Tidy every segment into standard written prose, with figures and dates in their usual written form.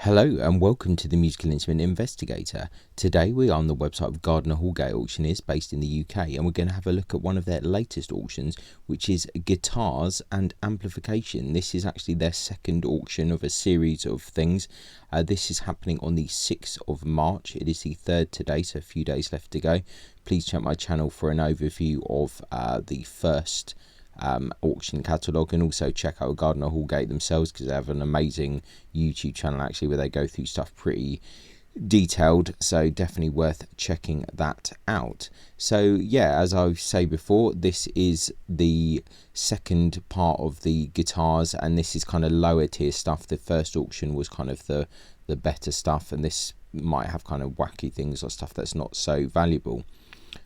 Hello and welcome to the Musical Instrument Investigator. Today we are on the website of Gardiner Houlgate Auctioneers based in the UK, and we're going to have a look at one of their latest auctions, which is guitars and amplification. This is actually their second auction of a series of things. This is happening on the 6th of March. It is the 3rd today, so a few days left to go. Please check my channel for an overview of the first auction catalogue, and also check out Gardiner Houlgate themselves, because they have an amazing YouTube channel actually where they go through stuff pretty detailed, so definitely worth checking that out. So yeah, as I say before, this is the second part of the guitars, and this is kind of lower tier stuff. The first auction was kind of the better stuff, and this might have kind of wacky things or stuff that's not so valuable.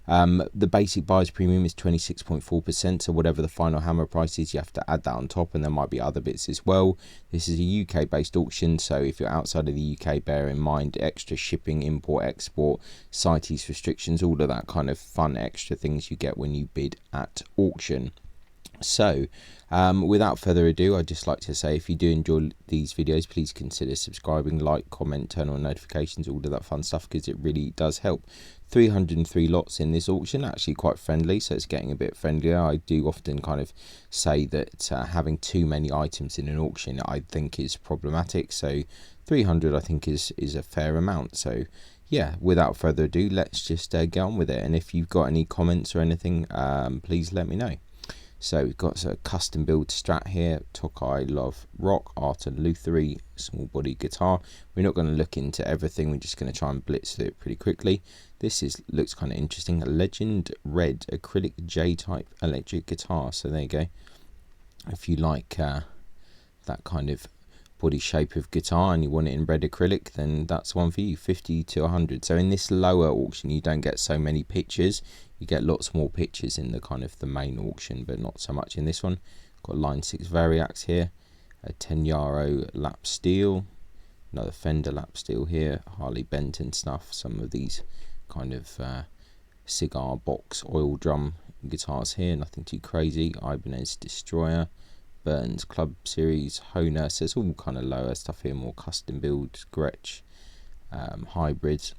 The basic buyer's premium is 26.4%, so whatever the final hammer price is, you have to add that on top, and there might be other bits as well. This is a UK based auction, so if you're outside of the UK, bear in mind extra shipping, import, export, CITES restrictions, all of that kind of fun extra things you get when you bid at auction. So without further ado, I'd just like to say, if you do enjoy these videos, please consider subscribing, like, comment, turn on notifications, all of that fun stuff, because it really does help. 303 lots in this auction, actually quite friendly, so it's getting a bit friendlier. I do often kind of say that having too many items in an auction I think is problematic, so 300 I think is a fair amount. So yeah, without further ado, let's just get on with it, and if you've got any comments or anything, please let me know. So we've got a custom build Strat here, Tokai Love Rock, Art and Luthery, small body guitar. We're not going to look into everything, we're just going to try and blitz through it pretty quickly. This looks kind of interesting, a Legend Red acrylic J-type electric guitar. So there you go. If you like that kind of body shape of guitar and you want it in red acrylic, then that's one for you. 50 to 100. So in this lower auction you don't get so many pictures, you get lots more pictures in the kind of the main auction, but not so much in this one. Got line 6 Variax here, a 10 Yarrow lap steel, another Fender lap steel here, Harley Benton stuff, some of these kind of cigar box oil drum guitars here, nothing too crazy. Ibanez Destroyer, Burns Club Series, Honer, so it's all kind of lower stuff here, more custom build, Gretsch, hybrids,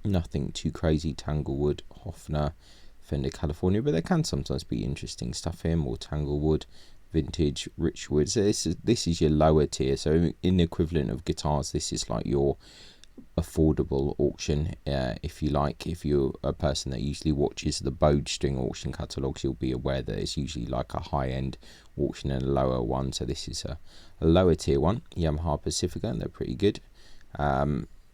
nothing too crazy. Tanglewood, Hofner, Fender California, but there can sometimes be interesting stuff here, more Tanglewood, vintage, Richwood. So this is your lower tier, so in the equivalent of guitars, this is like your affordable auction, if you like. If you're a person that usually watches the bowed string auction catalogues, you'll be aware that it's usually like a high-end auction and a lower one, so this is a lower tier one. Yamaha Pacifica, they're pretty good.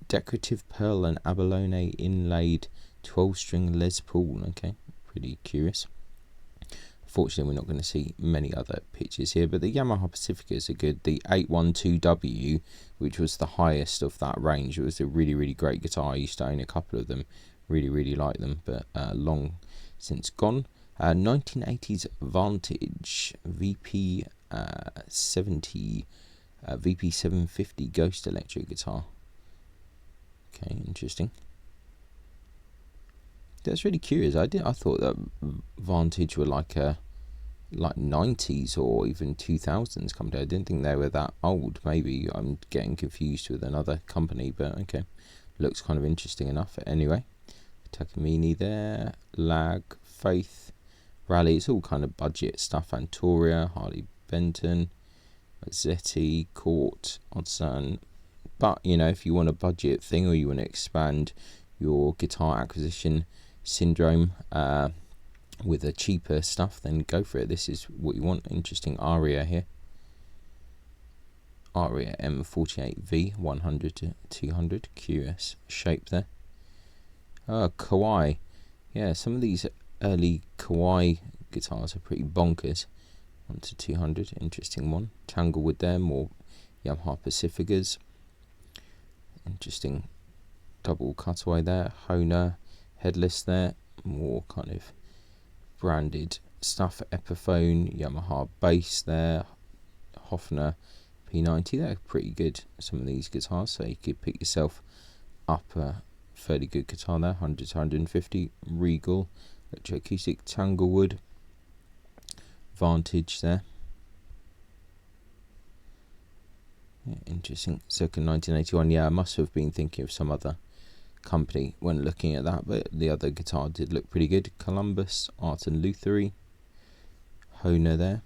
Decorative pearl and abalone inlaid 12-string Les Paul, okay, pretty curious. Fortunately, we're not going to see many other pictures here, but the Yamaha Pacificas are good. The 812W, which was the highest of that range, it was a really great guitar. I used to own a couple of them, really like them, but long since gone. 1980s Vantage VP 70 VP 750 Ghost electric guitar. Okay, interesting. That's really curious. I thought that Vantage were like 90s or even 2000s company. I didn't think they were that old. Maybe I'm getting confused with another company, but okay. Looks kind of interesting enough. Anyway, Takamine there, Lag, Faith, Rally. It's all kind of budget stuff. Antoria, Harley Benton, Zetti, Court, Odson. But you know, if you want a budget thing or you want to expand your guitar acquisition syndrome with a cheaper stuff, then go for it. This is what you want. Interesting Aria here, Aria M48V 100 to 200. Curious shape there. Kawai, yeah, some of these early Kawai guitars are pretty bonkers. 1 to 200, interesting one. Tanglewood there, more Yamaha Pacificas. Interesting double cutaway there. Honer headless there, more kind of branded stuff. Epiphone, Yamaha bass there, Hofner P90. They're pretty good, some of these guitars, so you could pick yourself up a fairly good guitar there. 100 to 150. Regal electroacoustic, Tanglewood, Vantage there. Yeah, Interesting. Circa 1981. Yeah, I must have been thinking of some other company when looking at that, but the other guitar did look pretty good. Columbus, Art and Luthery, Hohner there,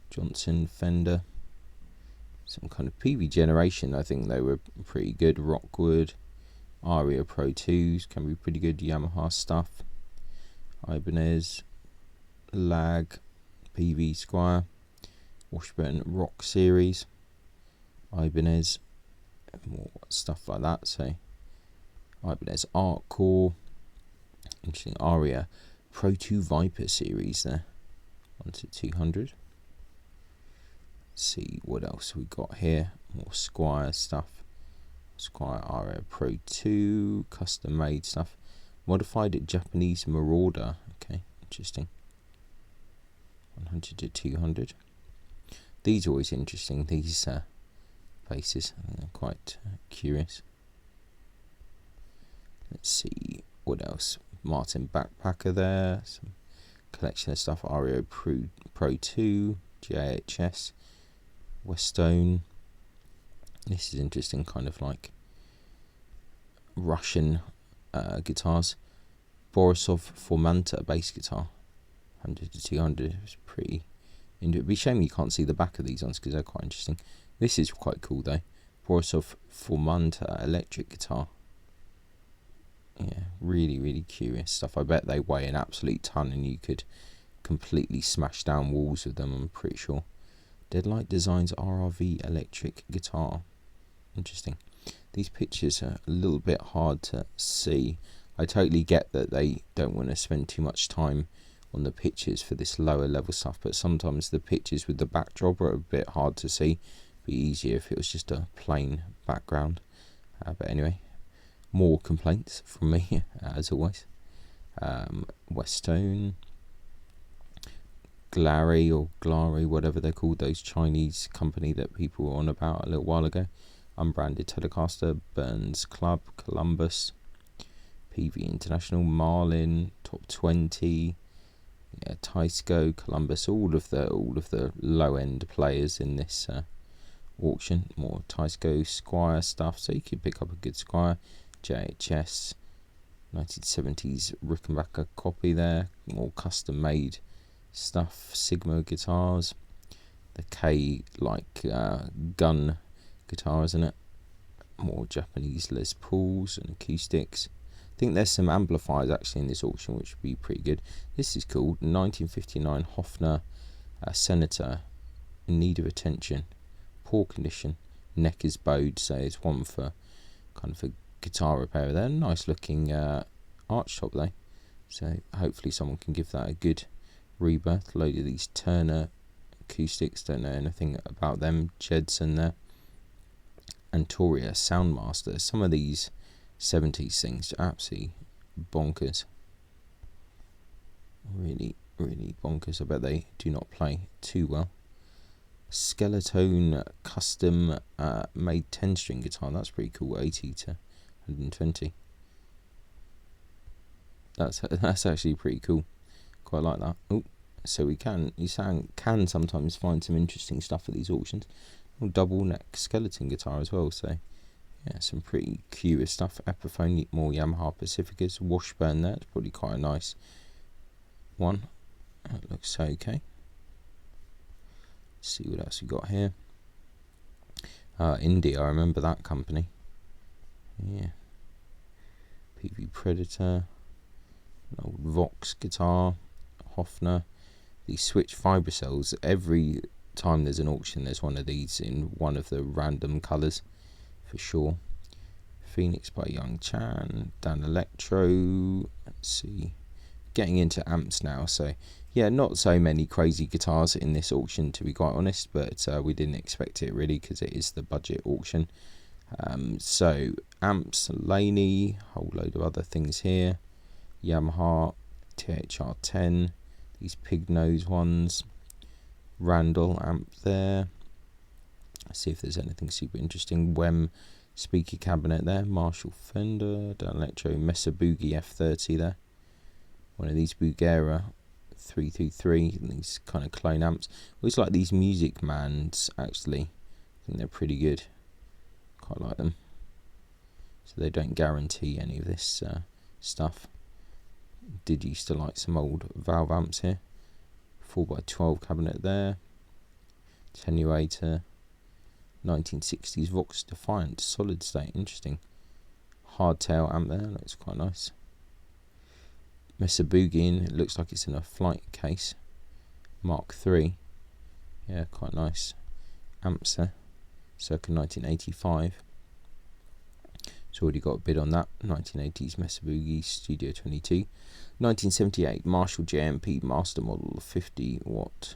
Johnson, Fender, some kind of PV Generation. I think they were pretty good. Rockwood, Aria Pro 2s can be pretty good. Yamaha stuff. Ibanez, Lag, PV Squire, Washburn Rock Series, Ibanez, more stuff like that. So Ibanez Art Core, interesting. Aria Pro 2 Viper series there, 1 to 200. Let's see what else we got here. More Squire stuff. Squire Aria Pro 2, custom made stuff. Modified Japanese Marauder. Okay, interesting. 100 to 200. These are always interesting, these faces. I think they're quite curious. Let's see what else. Martin Backpacker there. Some collection of stuff. Aria Pro 2, JHS, Westone. This is interesting, kind of like Russian guitars. Borisov Formanta bass guitar, 100 to 200. It's pretty. It'd be a shame you can't see the back of these ones because they're quite interesting. This is quite cool though. Borisov Formanta electric guitar. Yeah, really curious stuff. I bet they weigh an absolute ton and you could completely smash down walls with them, I'm pretty sure. Deadlight Designs RRV electric guitar. Interesting. These pictures are a little bit hard to see. I totally get that they don't want to spend too much time on the pictures for this lower level stuff, but sometimes the pictures with the backdrop are a bit hard to see. It'd be easier if it was just a plain background. But anyway, more complaints from me as always. Westone, Glary or Glary, whatever they're called, those Chinese company that people were on about a little while ago. Unbranded Telecaster, Burns Club, Columbus, PV International, Marlin, Top 20, yeah, Tysco, Columbus, all of the low end players in this auction. More Tysco Squire stuff, so you could pick up a good Squire. JHS, 1970s Rickenbacker copy there. More custom made stuff. Sigma guitars, the K gun guitar, isn't it? More Japanese Les Pauls and acoustics. I think there's some amplifiers actually in this auction which would be pretty good. This is called 1959 Hofner Senator, in need of attention, poor condition, neck is bowed, so it's one for kind of a guitar repair there. Nice looking arch top though, so hopefully someone can give that a good rebirth. Load of these Turner acoustics, don't know anything about them. Jedson there. Antoria Soundmaster. Some of these 70s things are absolutely bonkers. Really bonkers. I bet they do not play too well. Skeletone custom made 10-string guitar. That's pretty cool. 80 to 120. That's actually pretty cool. Quite like that. Oh, so you can sometimes find some interesting stuff at these auctions. Double neck skeleton guitar as well, so yeah, some pretty curious stuff. Epiphone, more Yamaha Pacificas. Washburn there, it's probably quite a nice one. That looks okay. Let's see what else we got here. India, I remember that company. Yeah. PV Predator, an old Vox guitar, Hofner. These switch fibre cells, every time there's an auction there's one of these in one of the random colours for sure. Phoenix by Young Chan, Dan Electro. Let's see, getting into amps now, so yeah, not so many crazy guitars in this auction to be quite honest, but we didn't expect it really because it is the budget auction. So amps, Laney, whole load of other things here. Yamaha THR10, these pig nose ones. Randall amp there. Let's see if there's anything super interesting. Wem speaker cabinet there. Marshall Fender, Dan Electro, Mesa Boogie F30 there. One of these Bugera 333, these kind of clone amps. Always like these Music Mans actually. I think they're pretty good. Quite like them. So they don't guarantee any of this stuff. Did used to like some old valve amps here. 4x12 cabinet there. Attenuator. 1960s Vox Defiant solid state. Interesting. Hardtail amp there. Looks quite nice. Mesa Boogie. It looks like it's in a flight case. Mark III. Yeah, quite nice. Amps there. Circa 1985. It's already got a bid on that. 1980s Mesa Boogie Studio 22. 1978 Marshall JMP Master Model 50 watt.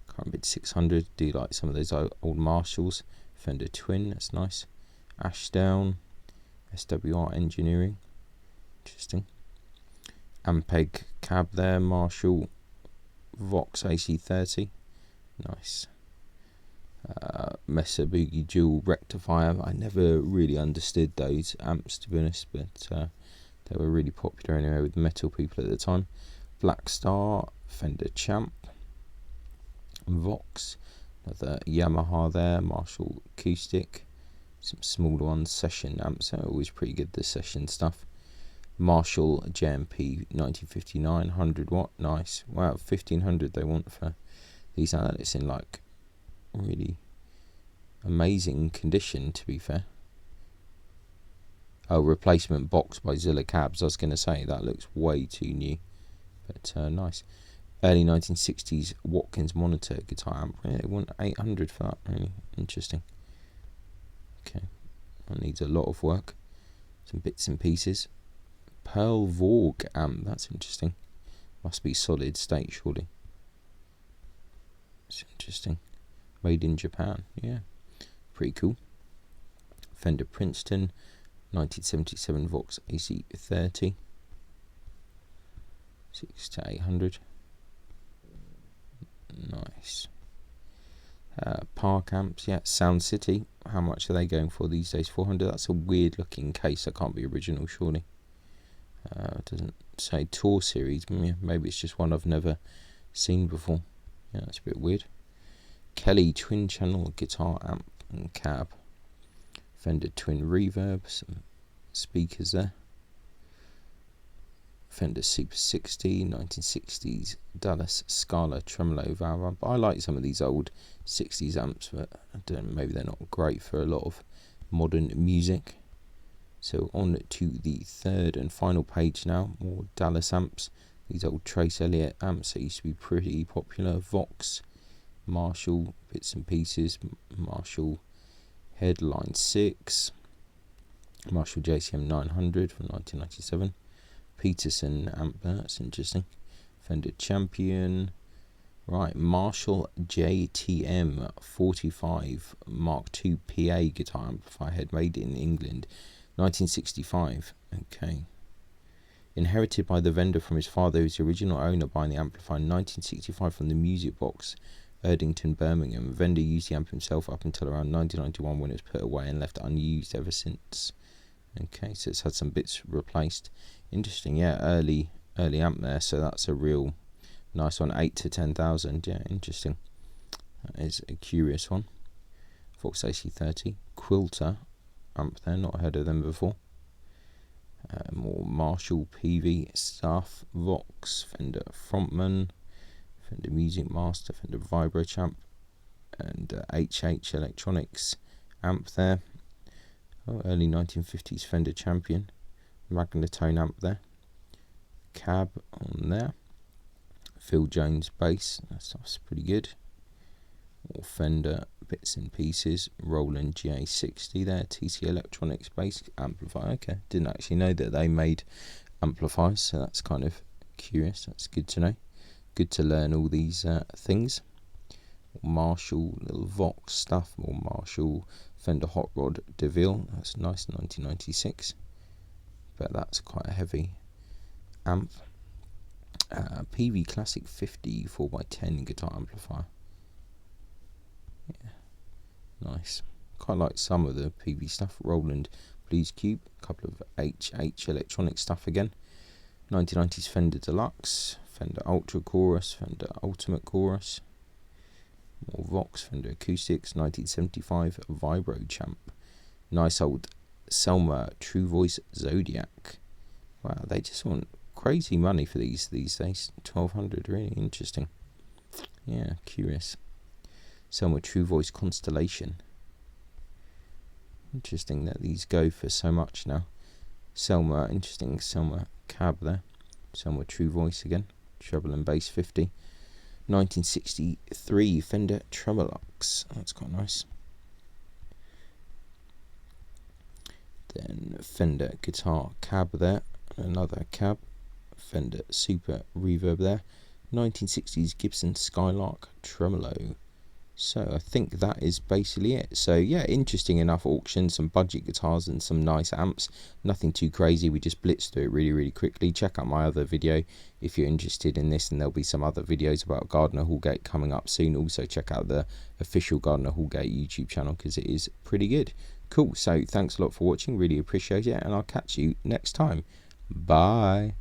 Current bid 600. Do like some of those old Marshalls. Fender Twin, that's nice. Ashdown. SWR Engineering. Interesting. Ampeg cab there. Marshall Vox AC30. Nice. Mesa Boogie dual rectifier. I never really understood those amps, to be honest, but they were really popular anyway with metal people at the time. Black Star, Fender Champ, Vox, another Yamaha there, Marshall acoustic, some smaller ones, session amps are always pretty good, the session stuff. Marshall JMP 1959, 100 watt, nice. Wow, 1500 they want for these. It's in like really amazing condition, to be fair. Oh, replacement box by Zilla Cabs. I was going to say that looks way too new, but nice. Early 1960s Watkins monitor guitar amp. Yeah, they want 800 for that. Really interesting. Okay, that needs a lot of work. Some bits and pieces. Pearl Vorg amp. That's interesting. Must be solid state, surely. It's interesting. Made in Japan. Yeah, pretty cool. Fender Princeton 1977 Vox AC30. 6 to 800. Nice. Park amps, yeah. Sound City. How much are they going for these days? 400. That's a weird looking case. That can't be original, surely. It doesn't say Tour Series. Maybe it's just one I've never seen before. Yeah, that's a bit weird. Kelly twin channel guitar amp and cab. Fender twin reverb. Some speakers there. Fender Super 60, 1960s Dallas Scala tremolo valve amp. I like some of these old 60s amps, but I don't know, maybe they're not great for a lot of modern music. So on to the third and final page now. More Dallas amps. These old Trace Elliott amps that used to be pretty popular. Vox, Marshall, bits and pieces. Marshall Headline 6. Marshall JCM 900 from 1997. Peterson amp, that's interesting. Fender Champion. Right, Marshall JTM 45 Mark II PA guitar amplifier head, made in England, 1965. Okay. Inherited by the vendor from his father, who was the original owner, buying the amplifier in 1965 from the Music Box, Erdington, Birmingham. The vendor used the amp himself up until around 1991, when it was put away and left unused ever since. Okay, so it's had some bits replaced. Interesting, yeah, early amp there, so that's a real nice one. 8 to 10,000, yeah, interesting. That is a curious one. Vox AC30, Quilter amp there, not heard of them before. More Marshall PV stuff. Vox, Fender Frontman, Fender Music Master, Fender Vibro Champ, and HH Electronics amp there. Oh, early 1950s Fender Champion, Magnatone amp there. Cab on there. Phil Jones bass, that stuff's pretty good. More Fender bits and pieces. Roland GA60 there. TC Electronics bass amplifier. Okay, didn't actually know that they made amplifiers, so that's kind of curious. That's good to know. Good to learn all these things. Marshall little Vox stuff. More Marshall Fender Hot Rod DeVille. That's nice, 1996. But that's quite a heavy amp. PV Classic 50 4x10 guitar amplifier. Yeah, nice. Quite like some of the PV stuff. Roland Blues Cube. A couple of HH Electronic stuff again. 1990s Fender Deluxe. Fender Ultra Chorus. Fender Ultimate Chorus. More Vox, Fender Acoustics, 1975 Vibro Champ, Nice old Selmer True Voice Zodiac. Wow, they just want crazy money for these days. 1200, really interesting. Yeah, curious. Selmer True Voice Constellation. Interesting that these go for so much now. Selmer, interesting. Selmer Cab there. Selmer True Voice again. Treble and bass 50. 1963 Fender Tremolux. That's quite nice. Then Fender Guitar Cab there. Another cab. Fender Super Reverb there. 1960s Gibson Skylark Tremolo. So I think that is basically it. So yeah, interesting enough auction, some budget guitars and some nice amps. Nothing too crazy, we just blitzed through it really quickly. Check out my other video if you're interested in this, and there'll be some other videos about Gardiner Houlgate coming up soon. Also check out the official Gardiner Houlgate YouTube channel because it is pretty good. Cool, so thanks a lot for watching, really appreciate it, and I'll catch you next time. Bye.